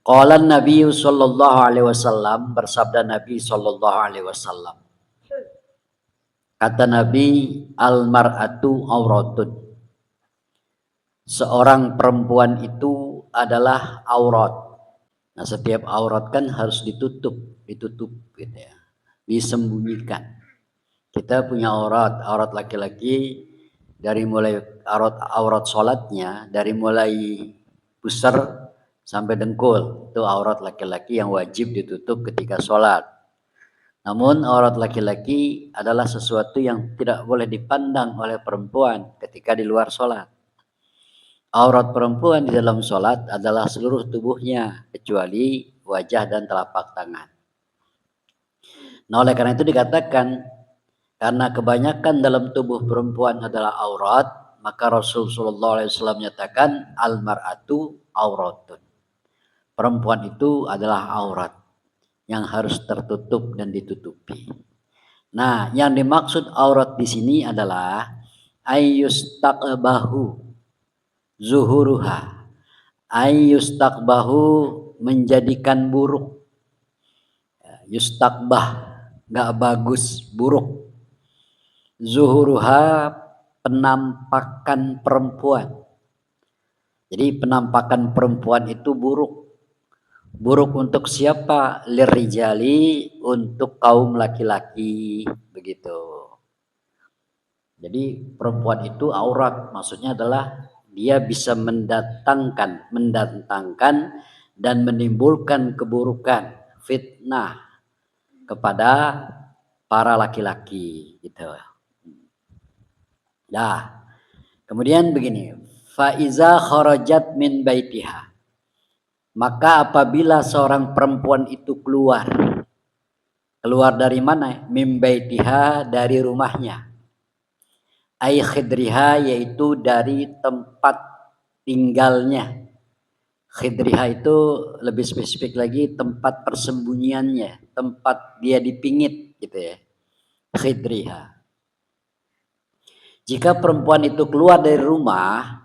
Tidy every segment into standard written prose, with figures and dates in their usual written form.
Qala Nabi sallallahu alaihi wasallam, bersabda Nabi sallallahu alaihi wasallam. Kata Nabi, al mar'atu auratun. Seorang perempuan itu adalah aurat. Nah, setiap aurat kan harus ditutup gitu ya. Disembunyikan. Kita punya aurat laki-laki dari mulai aurat sholatnya, dari mulai pusar sampai dengkul, itu aurat laki-laki yang wajib ditutup ketika sholat. Namun aurat laki-laki adalah sesuatu yang tidak boleh dipandang oleh perempuan ketika di luar sholat. Aurat perempuan di dalam sholat adalah seluruh tubuhnya kecuali wajah dan telapak tangan. Nah, oleh karena itu dikatakan, karena kebanyakan dalam tubuh perempuan adalah aurat, maka Rasulullah SAW menyatakan al mar'atu auratun. Perempuan itu adalah aurat yang harus tertutup dan ditutupi. Nah, yang dimaksud aurat di sini adalah ayyustaqbahu zuhuruha. Ayyustaqbahu menjadikan buruk. Yustaqbah enggak bagus, buruk. Zuhuruha penampakan perempuan. Jadi penampakan perempuan itu buruk. Buruk untuk siapa? Lirijali, untuk kaum laki-laki, begitu. Jadi perempuan itu aurat, maksudnya adalah dia bisa mendatangkan dan menimbulkan keburukan, fitnah kepada para laki-laki, gitu. Nah, kemudian begini, faiza kharajat min baitiha. Maka apabila seorang perempuan itu keluar dari mana? Min baitiha, dari rumahnya. Ai khidriha, yaitu dari tempat tinggalnya. Khidriha itu lebih spesifik lagi tempat persembunyiannya, tempat dia dipingit, gitu ya. Khidriha. Jika perempuan itu keluar dari rumah,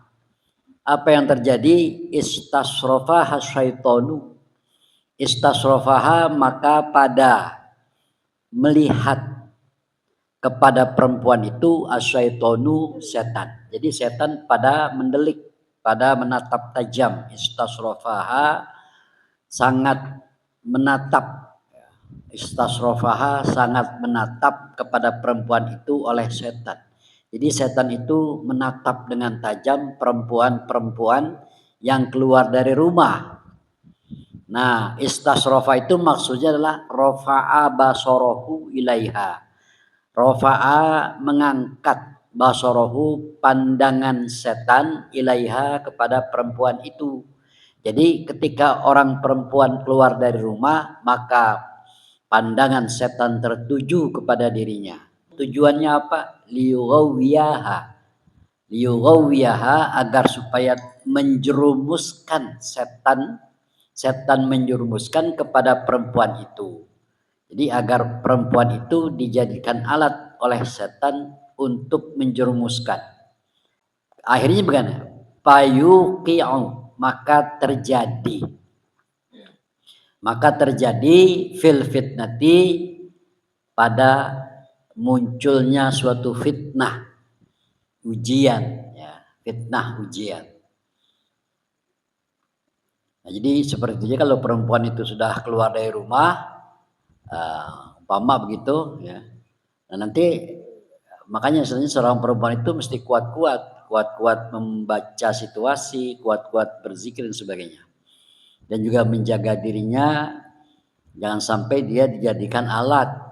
apa yang terjadi? Istasrofaha syaitonu. Istasrofaha, maka pada melihat kepada perempuan itu asyaitonu, setan. Jadi setan pada mendelik, pada menatap tajam. Istasrofaha, sangat menatap. Istasrofaha, sangat menatap kepada perempuan itu oleh setan. Jadi setan itu menatap dengan tajam perempuan-perempuan yang keluar dari rumah. Nah, istasrofa itu maksudnya adalah rofa'a basorohu ilaiha. Rofa'a mengangkat, basorohu pandangan setan, ilaiha kepada perempuan itu. Jadi ketika orang perempuan keluar dari rumah, maka pandangan setan tertuju kepada dirinya. Tujuannya apa? Liyughawiyaha. Liyughawiyaha, agar supaya menjerumuskan setan menjerumuskan kepada perempuan itu. Jadi agar perempuan itu dijadikan alat oleh setan untuk menjerumuskan. Akhirnya bagaimana? Fayuqi'u, maka terjadi fil fitnati, pada munculnya suatu fitnah, ujian, ya, fitnah ujian. Nah, jadi seperti itu, kalau perempuan itu sudah keluar dari rumah, umpama begitu, ya. Nah, nanti makanya sebenarnya seorang perempuan itu mesti kuat-kuat membaca situasi, kuat-kuat berzikir dan sebagainya. Dan juga menjaga dirinya jangan sampai dia dijadikan alat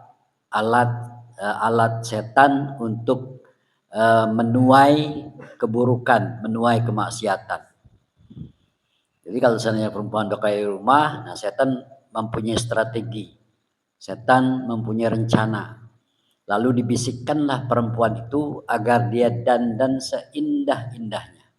setan untuk menuai keburukan, menuai kemaksiatan. Jadi kalau seandainya perempuan udah kayak rumah, nah setan mempunyai strategi, setan mempunyai rencana. Lalu dibisikkanlah perempuan itu agar dia dandan seindah-indahnya,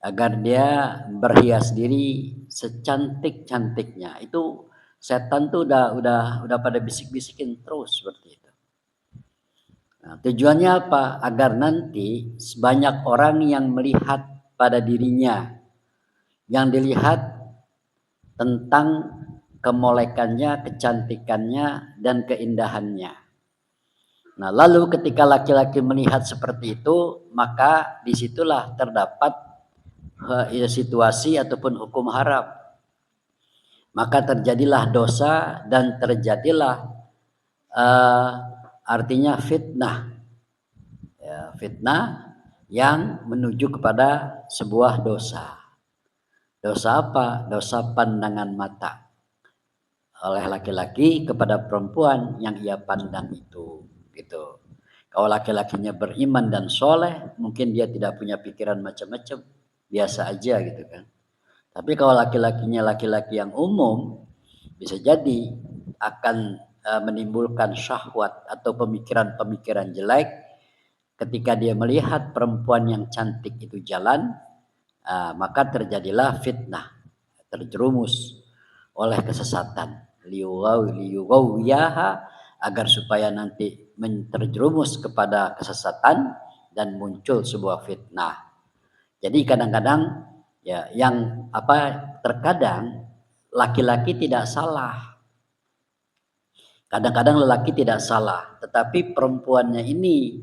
agar dia berhias diri secantik-cantiknya. Itu setan tuh udah pada bisik-bisikin terus seperti itu. Nah, tujuannya apa? Agar nanti banyak orang yang melihat pada dirinya, yang dilihat tentang kemolekannya, kecantikannya, dan keindahannya. Nah, lalu ketika laki-laki melihat seperti itu, maka disitulah terdapat situasi ataupun hukum haram. Maka terjadilah dosa dan terjadilah artinya fitnah. Ya, fitnah yang menuju kepada sebuah dosa. Dosa apa? Dosa pandangan mata oleh laki-laki kepada perempuan yang ia pandang itu, gitu. Kalau laki-lakinya beriman dan soleh, mungkin dia tidak punya pikiran macam-macam, biasa aja gitu kan. Tapi kalau laki-lakinya laki-laki yang umum, bisa jadi akan menimbulkan syahwat atau pemikiran-pemikiran jelek ketika dia melihat perempuan yang cantik itu jalan, maka terjadilah fitnah, terjerumus oleh kesesatan. Liyugawiyaha, agar supaya nanti terjerumus kepada kesesatan dan muncul sebuah fitnah. Jadi kadang-kadang ya yang terkadang laki-laki tidak salah. Kadang-kadang lelaki tidak salah, tetapi perempuannya ini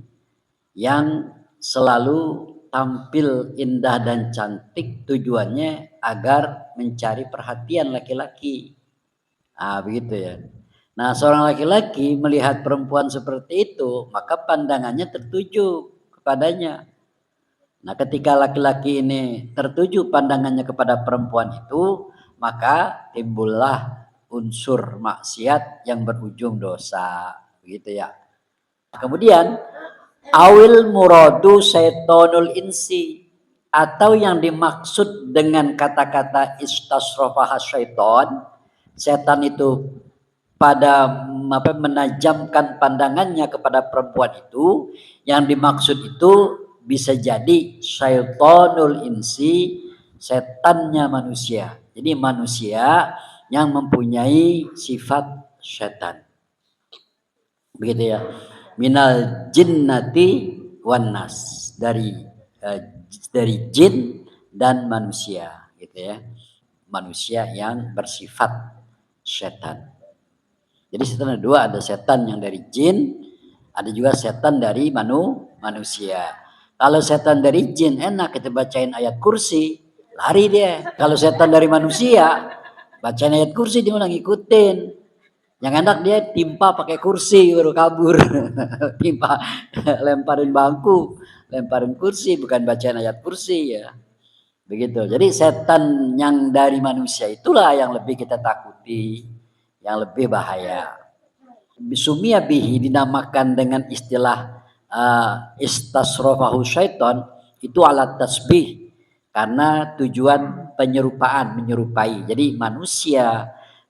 yang selalu tampil indah dan cantik tujuannya agar mencari perhatian laki-laki. Begitu ya. Nah, seorang laki-laki melihat perempuan seperti itu, maka pandangannya tertuju kepadanya. Nah, ketika laki-laki ini tertuju pandangannya kepada perempuan itu, maka timbullah unsur maksiat yang berujung dosa, begitu ya. Kemudian awil muradu syaitonul insi, atau yang dimaksud dengan kata-kata istasrofaha syaiton, setan itu pada menajamkan pandangannya kepada perempuan itu, yang dimaksud itu bisa jadi syaitonul insi, setannya manusia. Jadi manusia yang mempunyai sifat setan, begitu ya. Minal jinnati wan nas, dari jin dan manusia, gitu ya. Manusia yang bersifat setan. Jadi setan ada dua, ada setan yang dari jin, ada juga setan dari manusia. Kalau setan dari jin enak kita bacain ayat kursi, lari dia. Kalau setan dari manusia, bacain ayat kursi dia malah ngikutin. Yang enak dia timpa pakai kursi baru kabur. Timpa, lemparin bangku, lemparin kursi, bukan bacaan ayat kursi ya. Begitu. Jadi setan yang dari manusia itulah yang lebih kita takuti, yang lebih bahaya. Bisumia bihi, dinamakan dengan istilah istasrofahu syaiton, itu alat tasbih, karena tujuan penyerupaan, menyerupai. Jadi manusia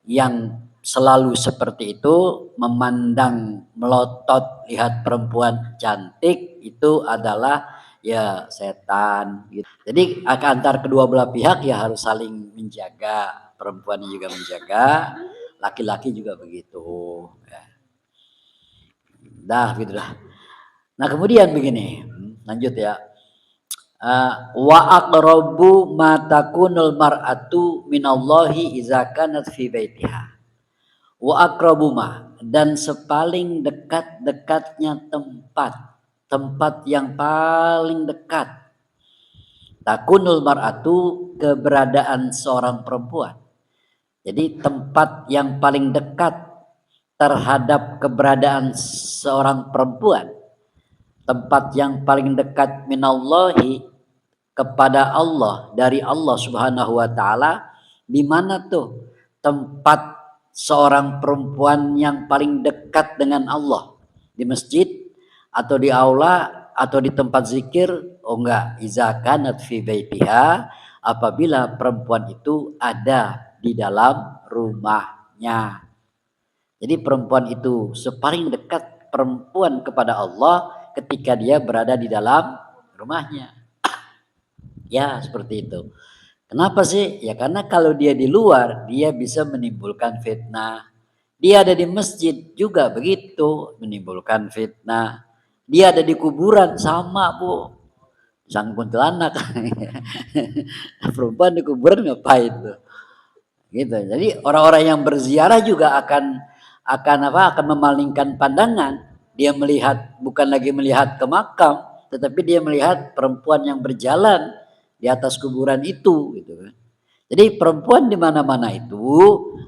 yang selalu seperti itu, memandang melotot lihat perempuan cantik, itu adalah ya setan gitu. Jadi antar kedua belah pihak ya harus saling menjaga, perempuannya juga menjaga, laki-laki juga begitu ya. Dah gitu dah. Nah kemudian begini, lanjut ya. Wa aqrabu ma takunul mar'atu minallahi idza kanat fi baitiha. Wa aqrabu ma, dan sepaling dekat-dekatnya tempat yang paling dekat, takunul mar'atu, keberadaan seorang perempuan. Jadi tempat yang paling dekat terhadap keberadaan seorang perempuan, tempat yang paling dekat minallahi, kepada Allah, dari Allah Subhanahu wa taala, di mana tuh tempat seorang perempuan yang paling dekat dengan Allah? Di masjid atau di aula atau di tempat zikir? Oh enggak, iza kanat fi baitiha, apabila perempuan itu ada di dalam rumahnya. Jadi perempuan itu sepaling dekat perempuan kepada Allah ketika dia berada di dalam rumahnya. Ya seperti itu. Kenapa sih? Ya karena kalau dia di luar, dia bisa menimbulkan fitnah. Dia ada di masjid juga begitu, menimbulkan fitnah. Dia ada di kuburan, sama bu. Sang kuntilanak. Perempuan di kuburan ngapain tuh? Gitu. Jadi orang-orang yang berziarah juga akan memalingkan pandangan. Dia melihat, bukan lagi melihat ke makam, tetapi dia melihat perempuan yang berjalan di atas kuburan itu, gitu kan. Jadi perempuan di mana-mana itu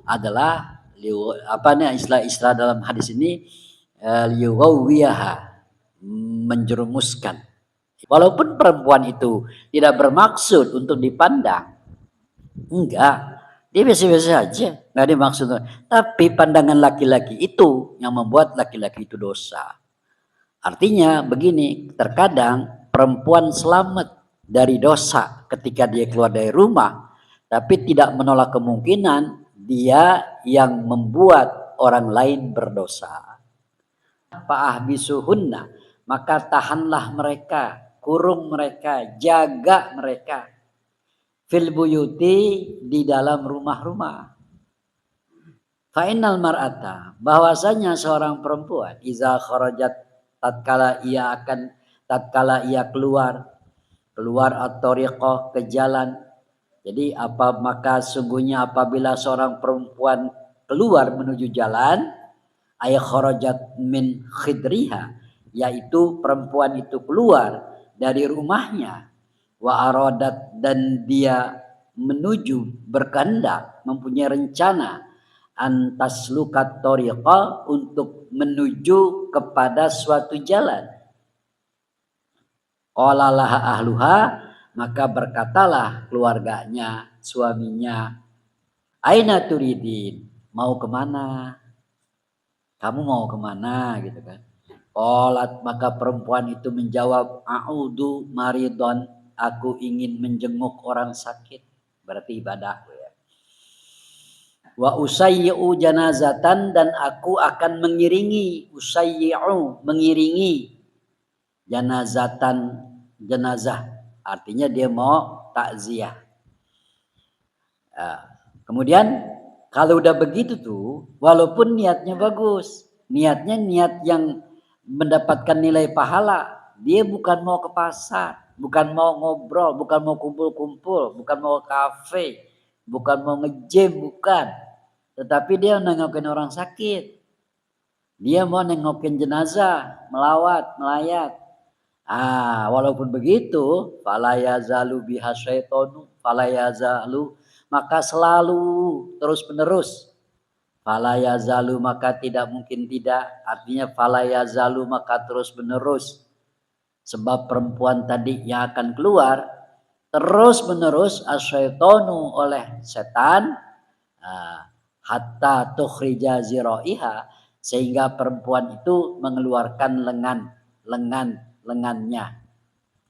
adalah istilah dalam hadis ini liuwawiyaha, menjerumuskan. Walaupun perempuan itu tidak bermaksud untuk dipandang, enggak, dia biasa-biasa aja, nggak dimaksud. Tapi pandangan laki-laki itu yang membuat laki-laki itu dosa. Artinya begini, terkadang perempuan selamat dari dosa ketika dia keluar dari rumah, tapi tidak menolak kemungkinan dia yang membuat orang lain berdosa. Fa'ahbisuhunna, maka tahanlah mereka, kurung mereka, jaga mereka. Fil buyuti, di dalam rumah-rumah. Fa'inal mar'ata, bahwasanya seorang perempuan iza kharajat, tatkala ia keluar at-tariqah, ke jalan. Jadi maka sungguhnya apabila seorang perempuan keluar menuju jalan, ay kharajat min khidriha, yaitu perempuan itu keluar dari rumahnya, wa aradat, dan dia menuju, berkehendak, mempunyai rencana, antaslukat tariqa, untuk menuju kepada suatu jalan. Qala laha ahluha, maka berkatalah keluarganya, suaminya, aina turidin, mau kemana? Kamu mau kemana, gitu kan. Qalat, maka perempuan itu menjawab, a'udu maridon, aku ingin menjenguk orang sakit, berarti ibadah ya. Wa usayyi'u janazatan, dan aku akan mengiringi, usayyi'u, mengiringi, janazatan, jenazah, artinya dia mau takziah. Kemudian kalau udah begitu tuh, walaupun niatnya bagus, niatnya niat yang mendapatkan nilai pahala, dia bukan mau ke pasar, bukan mau ngobrol, bukan mau kumpul-kumpul, bukan mau ke kafe, bukan mau nge-gym, bukan. Tetapi dia nengokin orang sakit. Dia mau nengokin jenazah, melawat, melayat. Walaupun begitu, fala yazalu biha syaitonu, fala yazalu, maka selalu terus menerus. Fala yazalu, maka tidak mungkin tidak, artinya fala yazalu, maka terus menerus. Sebab perempuan tadi yang akan keluar terus menerus asyaitonu, oleh setan, hatta tukhrija zira'iha, sehingga perempuan itu mengeluarkan lengannya,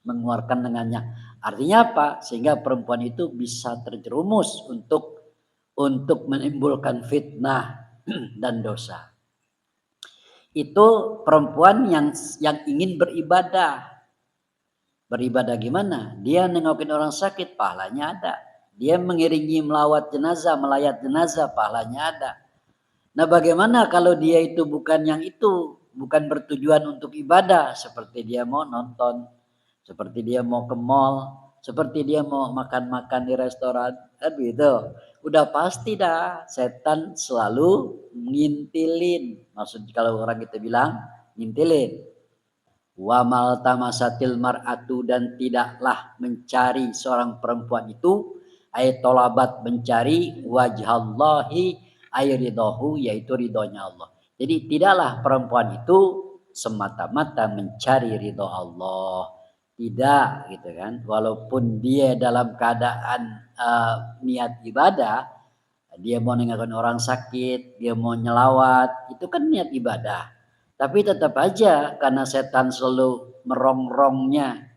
mengeluarkan lengannya. Artinya apa? Sehingga perempuan itu bisa terjerumus untuk menimbulkan fitnah dan dosa. Itu perempuan yang ingin beribadah. Beribadah gimana? Dia nengokin orang sakit, pahalanya ada. Dia mengiringi melawat jenazah, melayat jenazah, pahalanya ada. Nah, bagaimana kalau dia itu bukan yang itu, bukan bertujuan untuk ibadah, seperti dia mau nonton, seperti dia mau ke mall, seperti dia mau makan-makan di restoran, gitu. Udah pasti dah setan selalu ngintilin. Maksud kalau orang kita bilang ngintilin. Wa mal tamasatil mar'atu, dan tidaklah mencari seorang perempuan itu, ay tolabat, mencari wajhallahi, ay ridahu, yaitu ridhonya Allah. Jadi tidaklah perempuan itu semata-mata mencari ridho Allah, tidak, gitu kan. Walaupun dia dalam keadaan niat ibadah, dia mau nengokin orang sakit, dia mau nyelawat, itu kan niat ibadah. Tapi tetap aja karena setan selalu merongrongnya,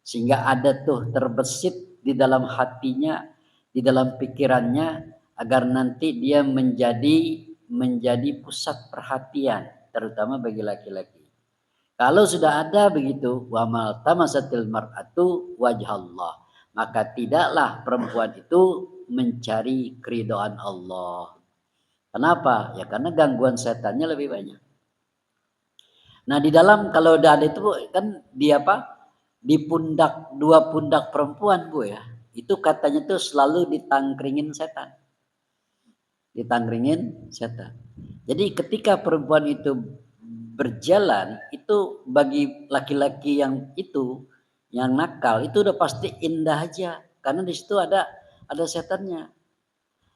sehingga ada tuh terbesit di dalam hatinya, di dalam pikirannya, agar nanti dia menjadi pusat perhatian, terutama bagi laki-laki. Kalau sudah ada begitu, wa mal tamasatil mar'atu wajhallah, maka tidaklah perempuan itu mencari keridhaan Allah. Kenapa? Ya karena gangguan setannya lebih banyak. Nah, di dalam kalau udah ada itu kan di pundak, dua pundak perempuan, Bu, ya. Itu katanya tuh selalu ditangkringin setan. Ditangringin setan. Jadi ketika perempuan itu berjalan, itu bagi laki-laki yang itu, yang nakal, itu udah pasti indah aja. Karena di situ ada setannya.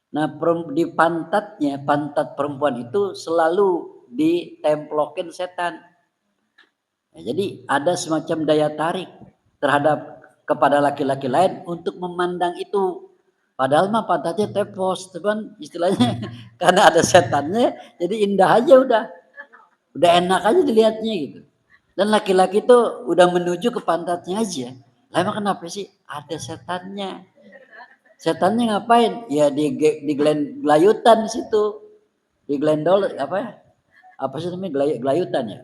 Nah, di pantatnya, pantat perempuan itu selalu ditemplokin setan. Ya, jadi ada semacam daya tarik terhadap kepada laki-laki lain untuk memandang itu. Padahal mah pantatnya tepos, teman istilahnya karena ada setannya, jadi indah aja udah enak aja dilihatnya gitu. Dan laki-laki tuh udah menuju ke pantatnya aja. Lah emang kenapa sih? Ada setannya. Setannya ngapain? Ya di gelayutan di situ, di glendol apa ya? Apa sih namanya gelayutan ya?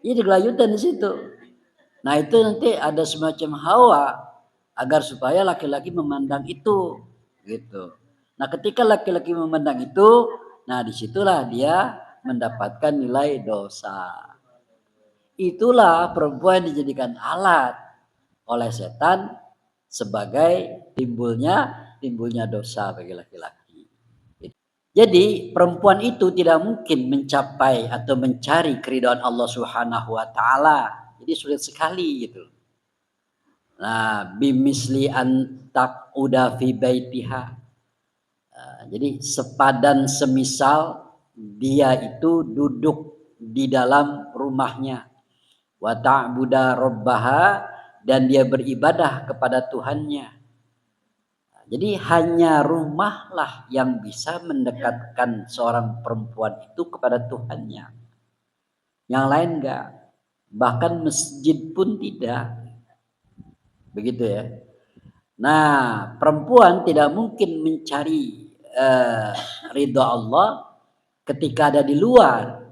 Iya di gelayutan di situ. Nah itu nanti ada semacam hawa agar supaya laki-laki memandang itu gitu. Nah ketika laki-laki memandang itu, nah disitulah dia mendapatkan nilai dosa. Itulah perempuan dijadikan alat oleh setan sebagai timbulnya dosa bagi laki-laki. Jadi perempuan itu tidak mungkin mencapai atau mencari keridhaan Allah Subhanahu wa taala. Jadi sulit sekali gitu. Nah, bimisli antak udah fi baitiha. Jadi sepadan semisal dia itu duduk di dalam rumahnya. Wa ta'buda rabbaha dan dia beribadah kepada Tuhannya. Jadi hanya rumahlah yang bisa mendekatkan seorang perempuan itu kepada Tuhannya. Yang lain enggak. Bahkan masjid pun tidak. Begitu ya. Nah, perempuan tidak mungkin mencari ridha Allah ketika ada di luar.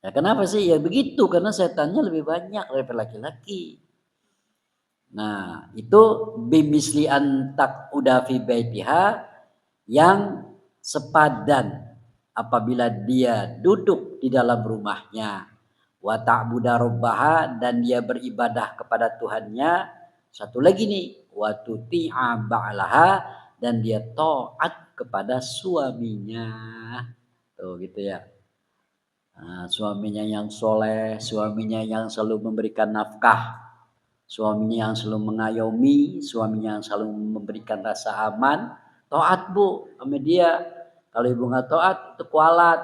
Ya, kenapa sih? Ya begitu, karena setannya lebih banyak daripada laki-laki. Nah, itu bimisli antak udah fi baitiha yang sepadan apabila dia duduk di dalam rumahnya wa ta'budu rabbaha dan dia beribadah kepada Tuhannya. Satu lagi nih, wa tuti'a ba'laha dan dia taat kepada suaminya. Tuh gitu ya. Nah, suaminya yang soleh, suaminya yang selalu memberikan nafkah, suaminya yang selalu mengayomi, suaminya yang selalu memberikan rasa aman, taat bu sama dia. Kalau ibu nggak taat itu kualat,